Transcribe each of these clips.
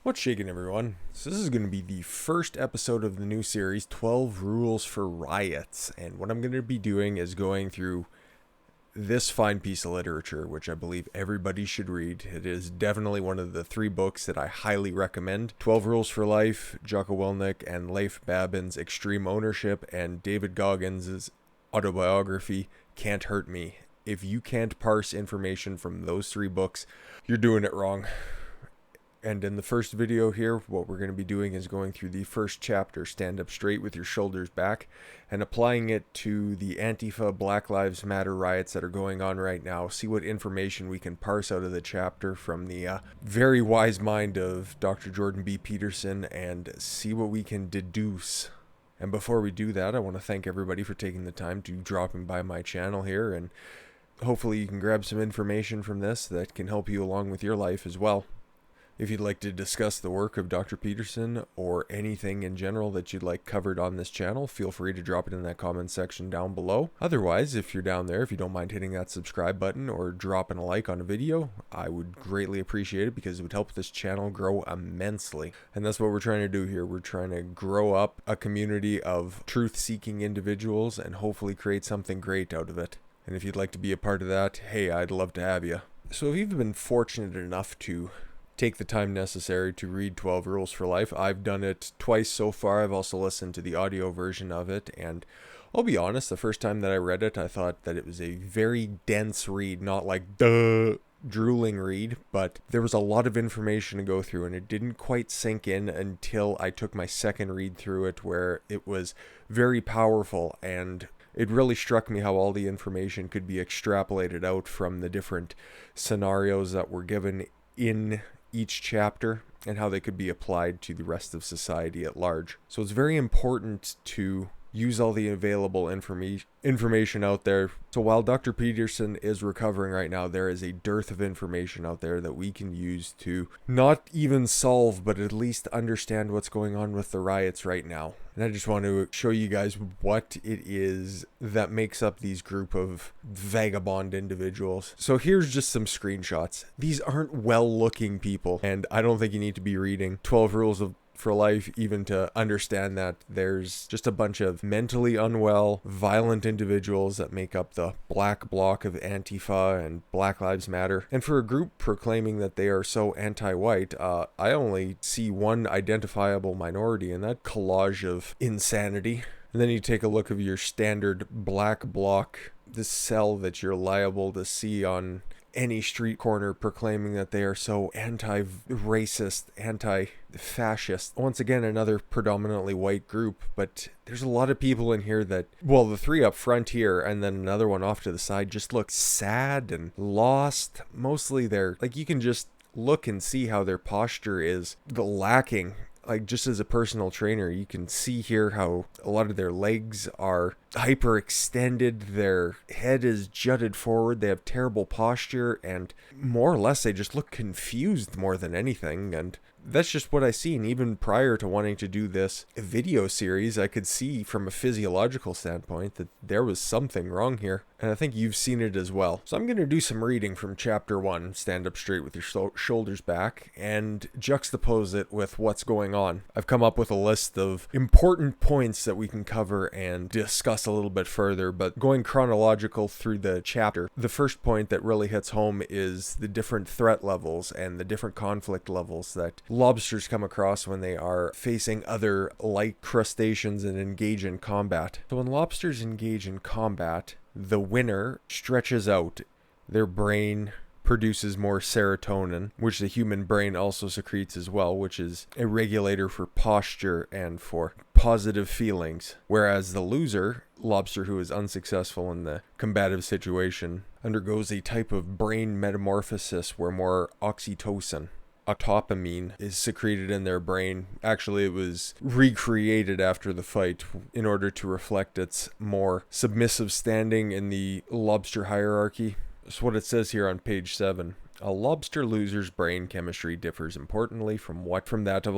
What's shaking, everyone? So this is going to be the first episode of the new series, 12 Rules for Riots. And what I'm going to be doing is going through this fine piece of literature, which I believe everybody should read. It is definitely one of the three books that I highly recommend. 12 Rules for Life, Jocko Willink and Leif Babin's Extreme Ownership, and David Goggins' autobiography, Can't Hurt Me. If you can't parse information from those three books, you're doing it wrong. And in the first video here, what we're going to be doing is going through the first chapter, Stand Up Straight with Your Shoulders Back, and applying it to the Antifa Black Lives Matter riots that are going on right now. See what information we can parse out of the chapter from the very wise mind of Dr. Jordan B. Peterson, and see what we can deduce. And before we do that, I want to thank everybody for taking the time to dropping by my channel here, and hopefully you can grab some information from this that can help you along with your life as well. If you'd like to discuss the work of Dr. Peterson or anything in general that you'd like covered on this channel, feel free to drop it in that comment section down below. Otherwise, if you're down there, if you don't mind hitting that subscribe button or dropping a like on a video, I would greatly appreciate it because it would help this channel grow immensely. And that's what we're trying to do here. We're trying to grow up a community of truth-seeking individuals and hopefully create something great out of it. And if you'd like to be a part of that, hey, I'd love to have you. So if you've been fortunate enough to take the time necessary to read 12 Rules for Life. I've done it twice so far. I've also listened to the audio version of it, and I'll be honest, the first time that I read it, I thought that it was a very dense read, not like drooling read, but there was a lot of information to go through, and it didn't quite sink in until I took my second read through it, where it was very powerful, and it really struck me how all the information could be extrapolated out from the different scenarios that were given in each chapter and how they could be applied to the rest of society at large. So it's very important to use all the available information out there. So while Dr. Peterson is recovering right now, there is a dearth of information out there that we can use to not even solve, but at least understand what's going on with the riots right now. And I just want to show you guys what it is that makes up these group of vagabond individuals. So here's just some screenshots. These aren't well-looking people, and I don't think you need to be reading 12 Rules for Life even to understand that there's just a bunch of mentally unwell, violent individuals that make up the black bloc of Antifa and Black Lives Matter. And for a group proclaiming that they are so anti-white, I only see one identifiable minority in that collage of insanity. And then you take a look of your standard black bloc, this cell that you're liable to see on any street corner proclaiming that they are so anti-racist, anti-fascist. Once again, another predominantly white group, but there's a lot of people in here that, well, the three up front here and then another one off to the side just look sad and lost. Mostly they're, like, you can just look and see how their posture is lacking. Like, just as a personal trainer, you can see here how a lot of their legs are hyperextended, their head is jutted forward, they have terrible posture, and more or less they just look confused more than anything. And that's just what I see. And even prior to wanting to do this video series, I could see from a physiological standpoint that there was something wrong here. And I think you've seen it as well. So I'm going to do some reading from chapter 1, Stand Up Straight with Your Shoulders Back, and juxtapose it with what's going on. I've come up with a list of important points that we can cover and discuss a little bit further, but going chronological through the chapter, the first point that really hits home is the different threat levels and the different conflict levels that lobsters come across when they are facing other like crustaceans and engage in combat. So when lobsters engage in combat, the winner stretches out. Their brain produces more serotonin, which the human brain also secretes as well, which is a regulator for posture and for positive feelings. Whereas the loser, lobster who is unsuccessful in the combative situation, undergoes a type of brain metamorphosis where more oxytocin, octopamine, is secreted in their brain. Actually, it was recreated after the fight in order to reflect its more submissive standing in the lobster hierarchy. That's what it says here on page 7. A lobster loser's brain chemistry differs importantly from that of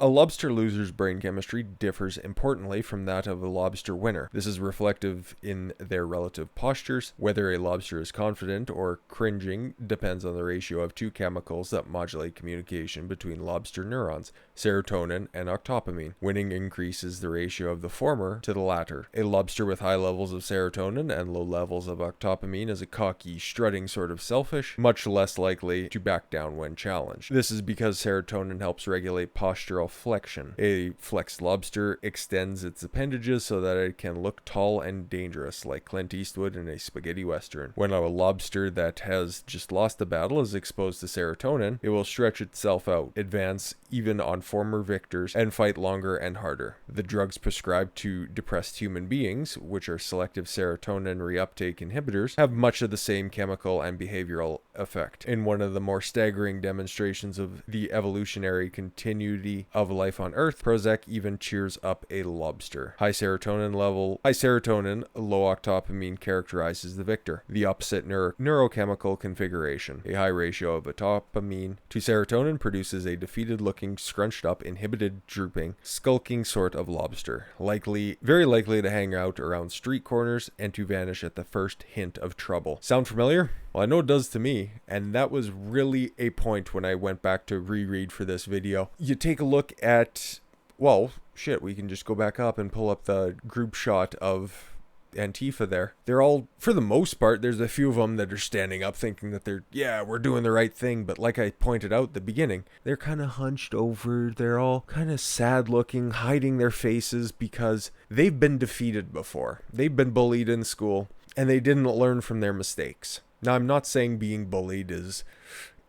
A lobster loser's brain chemistry differs importantly from that of a lobster winner. This is reflective in their relative postures. Whether a lobster is confident or cringing depends on the ratio of two chemicals that modulate communication between lobster neurons, serotonin and octopamine. Winning increases the ratio of the former to the latter. A lobster with high levels of serotonin and low levels of octopamine is a cocky, strutting sort of selfish, much less likely to back down when challenged. This is because serotonin helps regulate postural flexion. A flexed lobster extends its appendages so that it can look tall and dangerous, like Clint Eastwood in a spaghetti western. When a lobster that has just lost a battle is exposed to serotonin, it will stretch itself out, advance even on former victors, and fight longer and harder. The drugs prescribed to depressed human beings, which are selective serotonin reuptake inhibitors, have much of the same chemical and behavioral effect. In one of the more staggering demonstrations of the evolutionary continuity of life on Earth, Prozac even cheers up a lobster. High serotonin, low octopamine characterizes the victor. The opposite neurochemical configuration. A high ratio of octopamine to serotonin produces a defeated-looking, scrunched-up, inhibited, drooping, skulking sort of lobster, very likely to hang out around street corners and to vanish at the first hint of trouble. Sound familiar? Well, I know it does to me, and that was really a point when I went back to reread for this video. You take a look at, well, shit, we can just go back up and pull up the group shot of Antifa there. They're all, for the most part, there's a few of them that are standing up thinking that we're doing the right thing, but like I pointed out at the beginning, they're kind of hunched over, they're all kind of sad looking, hiding their faces because they've been defeated before. They've been bullied in school, and they didn't learn from their mistakes. Now, I'm not saying being bullied is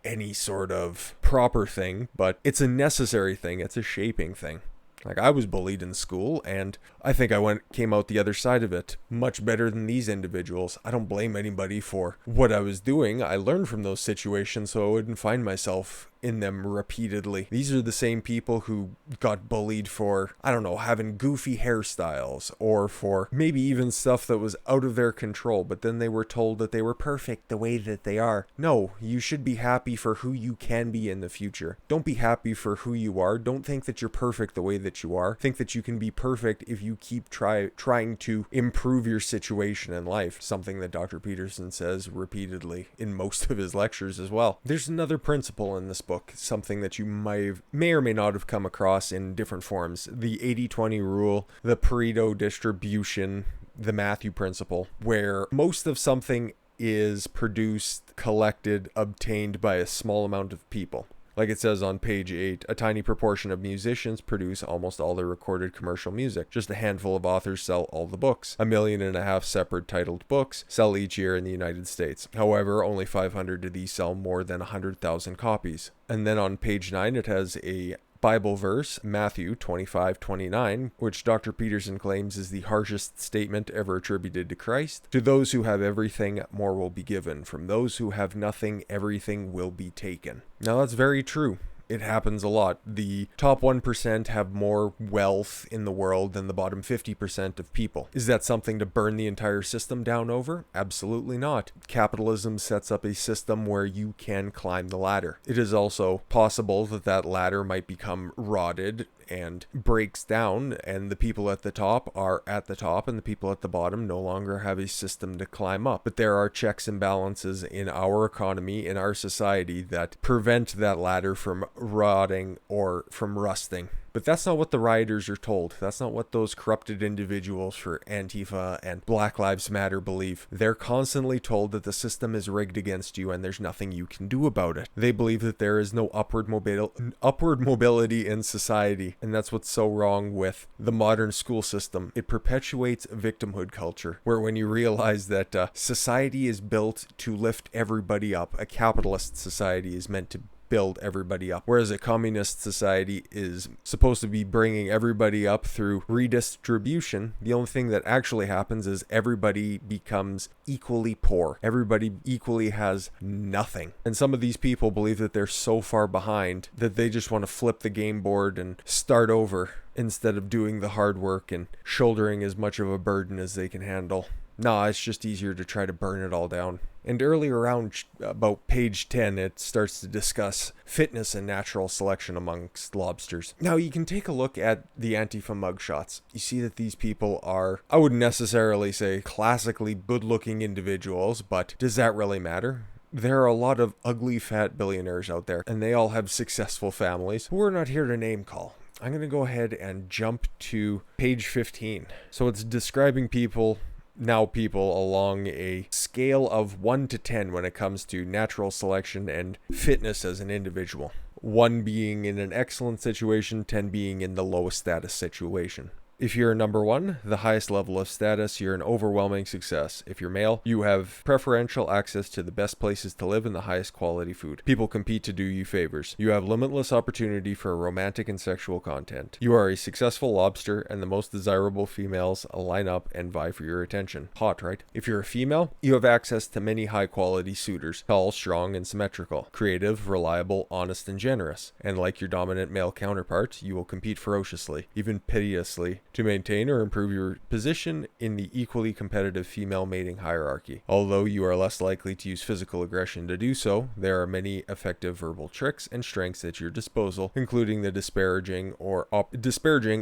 any sort of proper thing, but it's a necessary thing, it's a shaping thing. Like, I was bullied in school, and I think I came out the other side of it much better than these individuals. I don't blame anybody for what I was doing. I learned from those situations so I wouldn't find myself in them repeatedly. These are the same people who got bullied for, I don't know, having goofy hairstyles, or for maybe even stuff that was out of their control, but then they were told that they were perfect the way that they are. No, you should be happy for who you can be in the future. Don't be happy for who you are. Don't think that you're perfect the way that you are. Think that you can be perfect if you keep trying to improve your situation in life. Something that Dr. Peterson says repeatedly in most of his lectures as well. There's another principle in this book, something that you may or may not have come across in different forms. The 80-20 rule, the Pareto distribution, the Matthew principle, where most of something is produced, collected, obtained by a small amount of people. Like it says on page 8, a tiny proportion of musicians produce almost all their recorded commercial music. Just a handful of authors sell all the books. 1.5 million separate titled books sell each year in the United States. However, only 500 of these sell more than 100,000 copies. And then on page 9, it has a Bible verse, Matthew 25:29, which Dr. Peterson claims is the harshest statement ever attributed to Christ. To those who have everything, more will be given. From those who have nothing, everything will be taken. Now, that's very true. It happens a lot. The top 1% have more wealth in the world than the bottom 50% of people. Is that something to burn the entire system down over? Absolutely not. Capitalism sets up a system where you can climb the ladder. It is also possible that that ladder might become rotted and breaks down, and the people at the top are at the top and the people at the bottom no longer have a system to climb up. But there are checks and balances in our economy, in our society, that prevent that ladder from rotting or from rusting. But that's not what the rioters are told. That's not what those corrupted individuals for Antifa and Black Lives Matter believe. They're constantly told that the system is rigged against you and there's nothing you can do about it. They believe that there is no upward mobility in society. And that's what's so wrong with the modern school system. It perpetuates victimhood culture, where when you realize that society is built to lift everybody up, a capitalist society is meant to build everybody up, whereas a communist society is supposed to be bringing everybody up through redistribution. The only thing that actually happens is everybody becomes equally poor. Everybody equally has nothing. And some of these people believe that they're so far behind that they just want to flip the game board and start over instead of doing the hard work and shouldering as much of a burden as they can handle. Nah, it's just easier to try to burn it all down. And earlier around about page 10, it starts to discuss fitness and natural selection amongst lobsters. Now, you can take a look at the Antifa mugshots. You see that these people are, I wouldn't necessarily say classically good-looking individuals, but does that really matter? There are a lot of ugly fat billionaires out there, and they all have successful families who we're not here to name call. I'm going to go ahead and jump to page 15. So it's describing people along a scale of 1 to 10 when it comes to natural selection and fitness as an individual. 1 being in an excellent situation, 10 being in the lowest status situation. If you're number 1, the highest level of status, you're an overwhelming success. If you're male, you have preferential access to the best places to live and the highest quality food. People compete to do you favors. You have limitless opportunity for romantic and sexual content. You are a successful lobster, and the most desirable females line up and vie for your attention. Hot, right? If you're a female, you have access to many high-quality suitors. Tall, strong, and symmetrical. Creative, reliable, honest, and generous. And like your dominant male counterparts, you will compete ferociously, even pitilessly, to maintain or improve your position in the equally competitive female mating hierarchy. Although you are less likely to use physical aggression to do so, there are many effective verbal tricks and strengths at your disposal, including the disparaging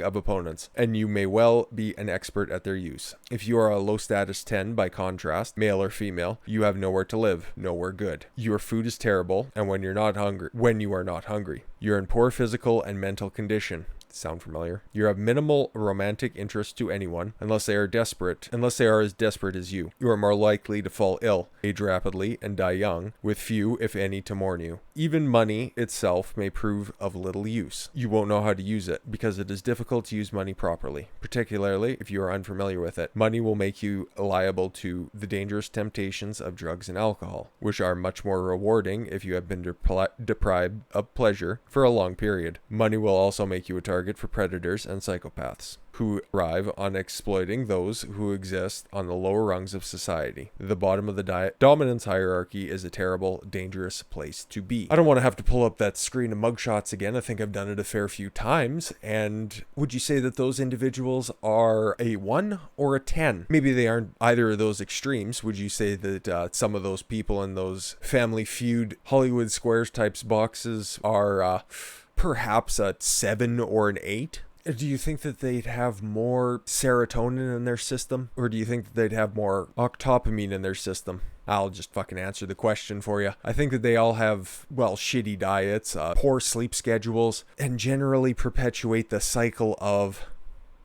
of opponents, and you may well be an expert at their use. If you are a low status 10 by contrast, male or female, you have nowhere to live, nowhere good. Your food is terrible, and when you are not hungry, you're in poor physical and mental condition. Sound familiar? You have minimal romantic interest to anyone unless they are as desperate as you. You are more likely to fall ill, age rapidly, and die young, with few, if any, to mourn you. Even money itself may prove of little use. You won't know how to use it because it is difficult to use money properly, particularly if you are unfamiliar with it. Money will make you liable to the dangerous temptations of drugs and alcohol, which are much more rewarding if you have been deprived of pleasure for a long period. Money will also make you a target for predators and psychopaths who thrive on exploiting those who exist on the lower rungs of society. The bottom of the dominance hierarchy is a terrible, dangerous place to be. I don't want to have to pull up that screen of mugshots again. I think I've done it a fair few times. And would you say that those individuals are a 1 or a 10? Maybe they aren't either of those extremes. Would you say that some of those people in those Family Feud, Hollywood Squares types boxes are perhaps a 7 or an 8? Do you think that they'd have more serotonin in their system? Or do you think that they'd have more octopamine in their system? I'll just fucking answer the question for you. I think that they all have, shitty diets, poor sleep schedules, and generally perpetuate the cycle of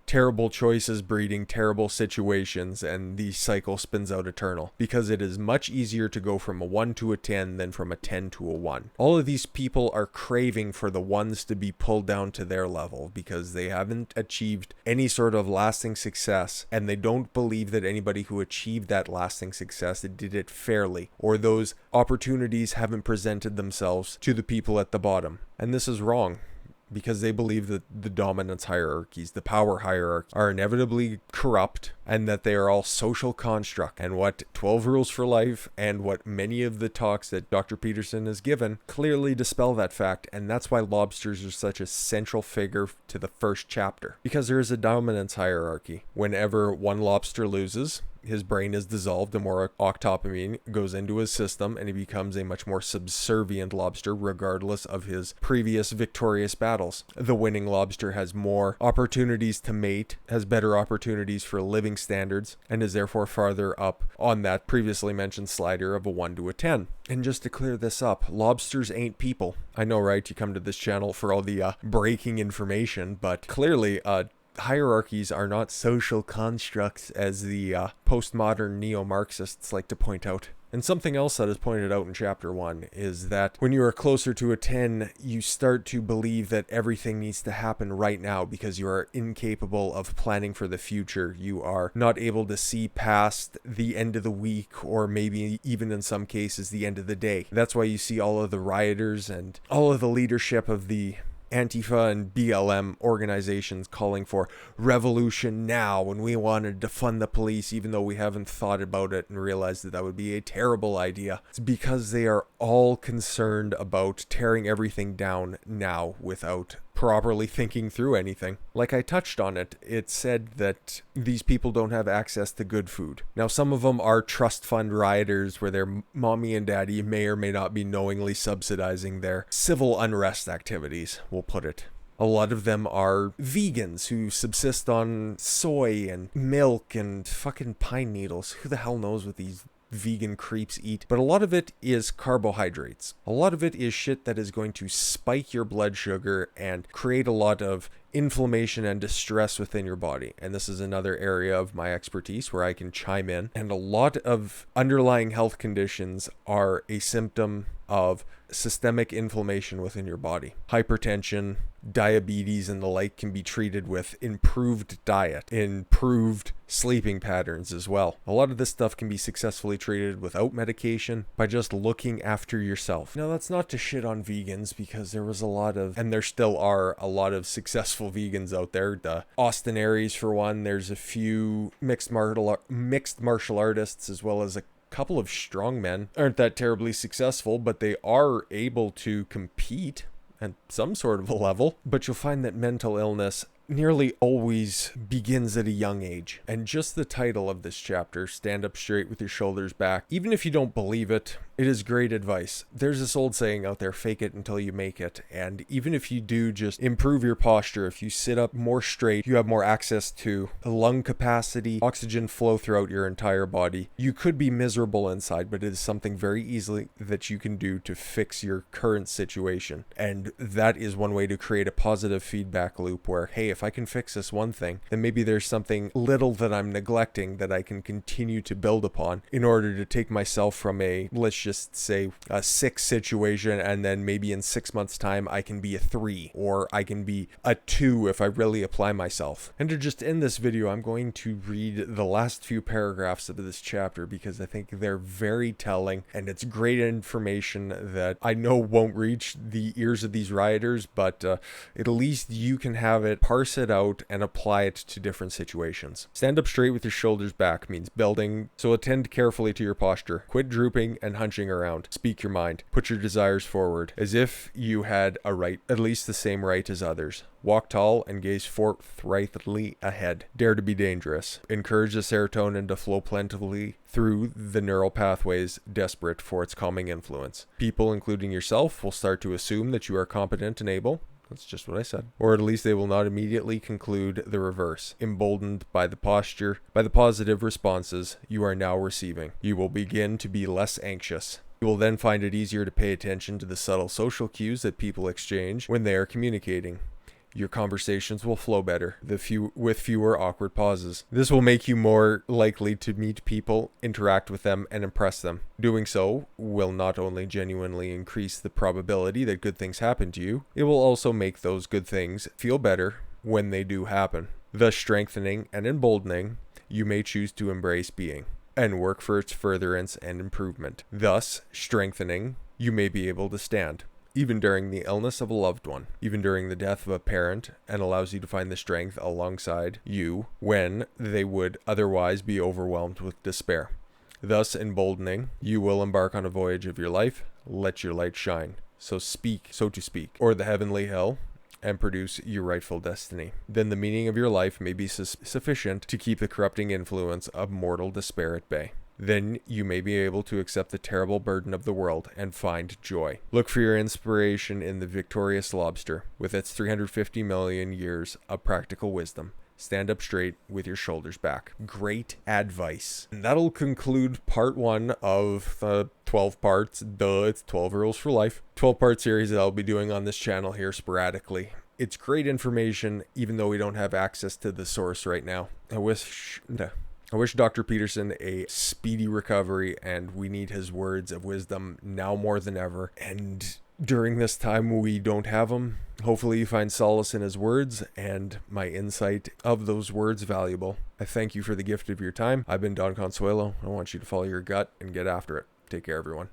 terrible choices breeding terrible situations, and the cycle spins out eternal, because it is much easier to go from a 1 to a 10 than from a 10 to a 1. All of these people are craving for the ones to be pulled down to their level because they haven't achieved any sort of lasting success, and they don't believe that anybody who achieved that lasting success did it fairly, or those opportunities haven't presented themselves to the people at the bottom. And this is wrong, because they believe that the dominance hierarchies, the power hierarchy, are inevitably corrupt, and that they are all social construct. And what 12 Rules for Life and what many of the talks that Dr. Peterson has given clearly dispel that fact, and that's why lobsters are such a central figure to the first chapter. Because there is a dominance hierarchy. Whenever one lobster loses, his brain is dissolved and more octopamine goes into his system, and he becomes a much more subservient lobster regardless of his previous victorious battles. The winning lobster has more opportunities to mate, has better opportunities for living standards, and is therefore farther up on that previously mentioned slider of a 1 to a 10. And just to clear this up, lobsters ain't people. I know, right? You come to this channel for all the breaking information, but clearly hierarchies are not social constructs, as the postmodern neo-Marxists like to point out. And something else that is pointed out in chapter 1 is that when you are closer to a 10, you start to believe that everything needs to happen right now because you are incapable of planning for the future. You are not able to see past the end of the week, or maybe even in some cases the end of the day. That's why you see all of the rioters and all of the leadership of the Antifa and BLM organizations calling for revolution now, when we wanted to defund the police, even though we haven't thought about it and realized that that would be a terrible idea. It's because they are all concerned about tearing everything down now without properly thinking through anything. Like I touched on it, it said that these people don't have access to good food. Now, some of them are trust fund rioters where their mommy and daddy may or may not be knowingly subsidizing their civil unrest activities, we'll put it. A lot of them are vegans who subsist on soy and milk and fucking pine needles. Who the hell knows what these vegan creeps eat? But a lot of it is carbohydrates. A lot of it is shit that is going to spike your blood sugar and create a lot of inflammation and distress within your body. And this is another area of my expertise where I can chime in. And a lot of underlying health conditions are a symptom of systemic inflammation within your body. Hypertension, diabetes, and the like can be treated with improved diet, improved sleeping patterns as well. A lot of this stuff can be successfully treated without medication by just looking after yourself. Now, that's not to shit on vegans, because there was a lot of, and there still are a lot of successful vegans out there. The Austin Aries, for one. There's a few mixed martial artists, as well as a couple of strongmen. Aren't that terribly successful, but they are able to compete at some sort of a level. But you'll find that mental illness nearly always begins at a young age. And just the title of this chapter, Stand Up Straight with Your Shoulders Back, even if you don't believe it, it is great advice. There's this old saying out there, fake it until you make it. And even if you do just improve your posture, if you sit up more straight, you have more access to lung capacity, oxygen flow throughout your entire body. You could be miserable inside, but it is something very easily that you can do to fix your current situation. And that is one way to create a positive feedback loop where, hey, if I can fix this one thing, then maybe there's something little that I'm neglecting that I can continue to build upon in order to take myself from a, let's just say, a 6 situation, and then maybe in 6 months time I can be a 3, or I can be a 2 if I really apply myself. And to just end this video, I'm going to read the last few paragraphs of this chapter because I think they're very telling, and it's great information that I know won't reach the ears of these rioters, but at least you can have it, parse it out, and apply it to different situations. Stand up straight with your shoulders back means building, so attend carefully to your posture. Quit drooping and hunching around. Speak your mind. Put your desires forward, as if you had a right, at least the same right as others. Walk tall and gaze forthrightly ahead. Dare to be dangerous. Encourage the serotonin to flow plentifully through the neural pathways desperate for its calming influence. People, including yourself, will start to assume that you are competent and able. That's just what I said. Or at least they will not immediately conclude the reverse. Emboldened by the posture, by the positive responses you are now receiving, you will begin to be less anxious. You will then find it easier to pay attention to the subtle social cues that people exchange when they are communicating. Your conversations will flow better, with fewer awkward pauses. This will make you more likely to meet people, interact with them, and impress them. Doing so will not only genuinely increase the probability that good things happen to you, it will also make those good things feel better when they do happen, thus strengthening and emboldening you may choose to embrace being, and work for its furtherance and improvement. Thus strengthening you may be able to stand, even during the illness of a loved one, even during the death of a parent, and allows you to find the strength alongside you when they would otherwise be overwhelmed with despair. Thus emboldening, you will embark on a voyage of your life. Let your light shine. So to speak, or the heavenly hell, and produce your rightful destiny. Then the meaning of your life may be sufficient to keep the corrupting influence of mortal despair at bay. Then you may be able to accept the terrible burden of the world and find joy. Look for your inspiration in the victorious lobster, with its 350 million years of practical wisdom. Stand up straight with your shoulders back. Great advice. And that'll conclude part 1 of the 12 parts. It's 12 rules for life. 12-part series that I'll be doing on this channel here sporadically. It's great information, even though we don't have access to the source right now. I wish Dr. Peterson a speedy recovery, and we need his words of wisdom now more than ever. And during this time we don't have them, hopefully you find solace in his words and my insight of those words valuable. I thank you for the gift of your time. I've been Don Consuelo. I want you to follow your gut and get after it. Take care, everyone.